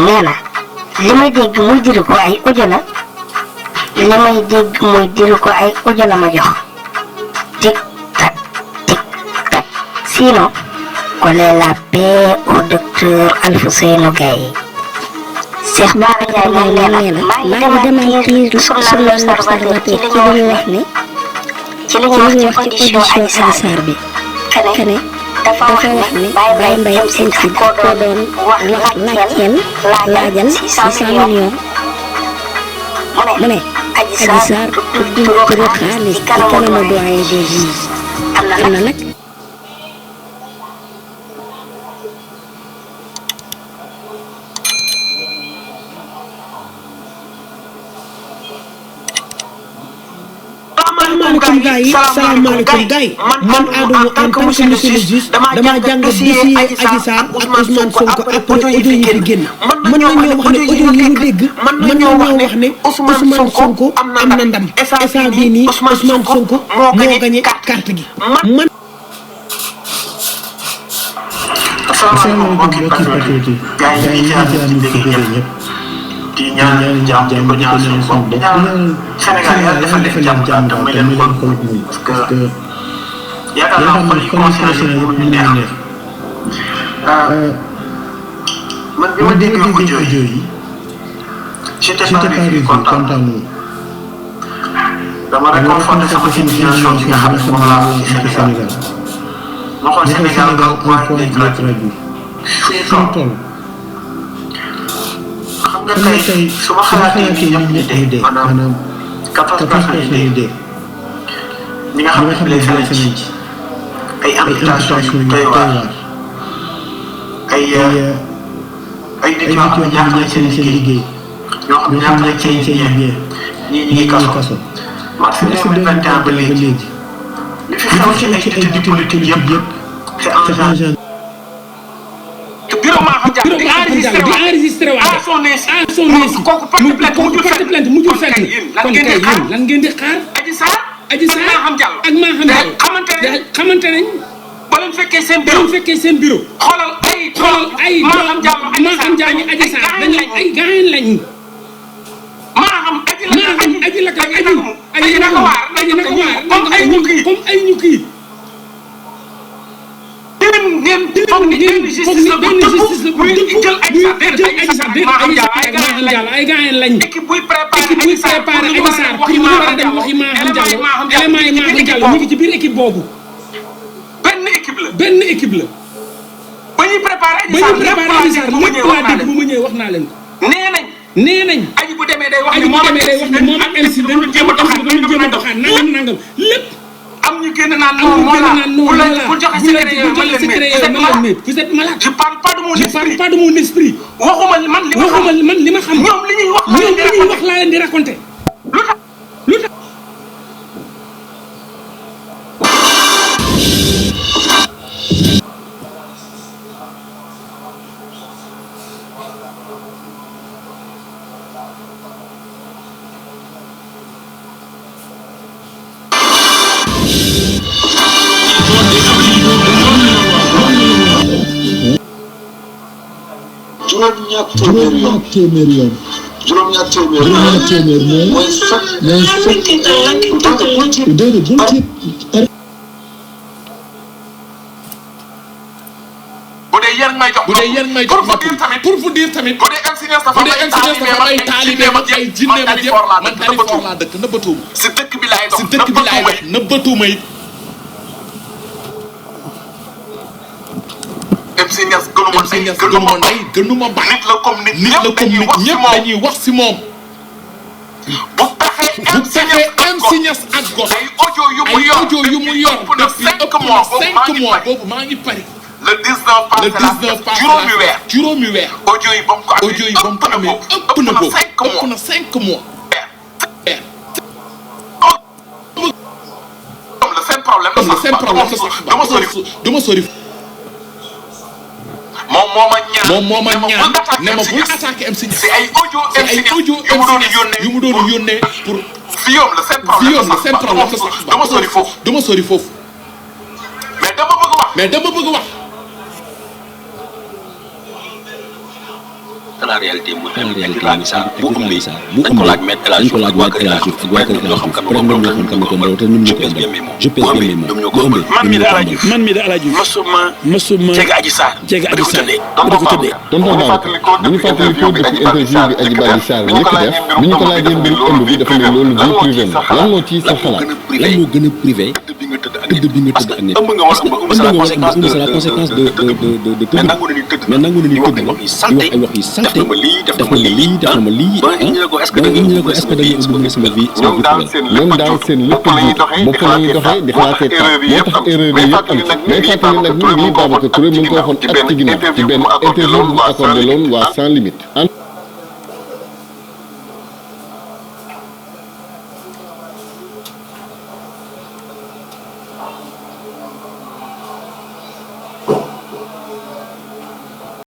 nee na li may dégg muy diru ko ay audio la li may dégg muy diru ko ay audio la ma jox tic tac sinon coller la paix au docteur Alfousseynou Gaye Cheikh Bara Ndiaye nee na maa ngi démentir journal L'Observateur ci li ñu wax ne ci li ñu wax ci audition Adji Sarr bi kene dafa wax ne Baye Mbaye MC ko doon wax laajal 600 millions mu ne Adji Sarr tudd turu xaalis ci kanamu doyen des juges am na nag salaamaaleykum gars yi man Adama en tant que monsieur le juge damaa jàng dossier Adji Sarr ak Ousmane Sonko après audio yi fi génn mën nañoo wax ne audio yi ñu dégg mën nañoo wax ne Ousmane Sonko am na ndam instant bii nii Ousmane Sonko moo gagné carte gi man. asalaamaaleykum mbokki patriote gars yi ñu ngi ñëpp di ñaan jàmm di ko ñaan suñu bopp di ñaan Sénégal yàlla defal leen jàmm te may leen ko parce que yaakaar naa xol yi conscient yi mënuñu neex man bi ma déggee audio yi j'étais pas du tout content dama réconforté sama situation bi nga xam ne moom laa ci Sénégal ma xool Sénégal un point d'équilibre fii toll xam nga tey su ma xalaatee nii ñëpp ñu dee maanaam 14 personnes yi dee ñi nga xam ne blessé nañ ci ay amputation yu doy waar ay nit yoo xam ne ñàkk nañ seen liggéey ñoo xam ne ñàkk nañ seen bien ñii ñu ngi kaso mars 2021 ba léegi li fi xew ci ay détenus politiques yëpp c'est en genre bureau maa xam jàll di enregistré waat à son insu kooku porte plainte mujjul fenn kon kay yéen lan ngeen di xaar Adji Sarr ak maa xam jàll xamante nañ ba leen fekkee seen bureau xoolal ay maa xam jàll ñi Adji Sarr dañu ay gaañ lañ maa xam aji la aji naka waar comme ay ñu kii ngeen foog ni benn justice la bu tëb muy jël Adji Sarr ay gaañ lañ équipe buy préparé Adji Sarr pour ñu war a dem waxi maa xam jàll élément yi maa xam jàll ñu ngi ci biir équipe boobu benn équipe la ba ñuy préparé Adji Sarr lépp laa dégg bu ma ñëwee wax naa leen ko nee nañ aji bu demee day wax ni moom ak MC dañu jéem a doxaan nangam lépp am ñu génn naan non moo la bu joxe secret yooyu vous êtes malade je parle pas de mon esprit waxuma man li ma xam ñoom li ñuy wax laa leen di raconter lu tax juróom-ñaar téeméer yoon mooy bu dee yéen may jox pour vous dire tamit bu dee MC Niasse dafa may taalibe ma ay jinne ma yëpp man Kaliphon laa dëkk nëbbatuuma si dëkk bi laay dox nëbbatuuma it MC Niasse gënuma Ndey gënuma Baay nit la comme nit ñëpp dañuy wax si moom bu taxee MC Niasse ak gox ay audio yu mu yor depuis ëpp na 5 mois boobu maa ngi Paris le 19 juróomi weer audio yi ba mu ko amee ëpp na boobu ëpp na 5 mois le seen problème dama sori moom moo ma ñaan ne ma bul attaqué MC Niasse ay audio yu mu doon yónnee pour viol le seen problème dama sori foofu mais dama bëgg wax la réalité mu dem ça bu ëmbee dañ ko laaj mettre la jour waa kër la jour waa kër la jour peut-être ñoo xam kan ko ndaw te ñun ñu ko je pèse bien mes mots bu ëmbee man mi da Alaaji masuma jege Adji Sarr jege Adji Sarr dafa tëddee tonton Babacar bu ñu fàttali ko depuis interview bi Adji Bali Sarr njëkk def bi ñu ko laajee mbiru ëmb bi dafa ne loolu vie privée la lan moo ci sa xalaat lan moo gën a privé tëdd bi nga tëdd ak nit ëmb nga war ëmb c'est la conséquence de tëdd mais nangu na ni tëdd la di wax ay wax yu salté def na ma lii def na ma lii ba ñu ne ko est-ce que da nga bëgg sama vie ñoom daal seen lépp bopp la ñuy doxee di xalaatee tax moo tax erreur yi yëpp am mais fàttali nag ni lii Babacar Touré mu ngi ko waxoon at ci ginnaaw ci benn interview bu mu accordé loon waa sans limite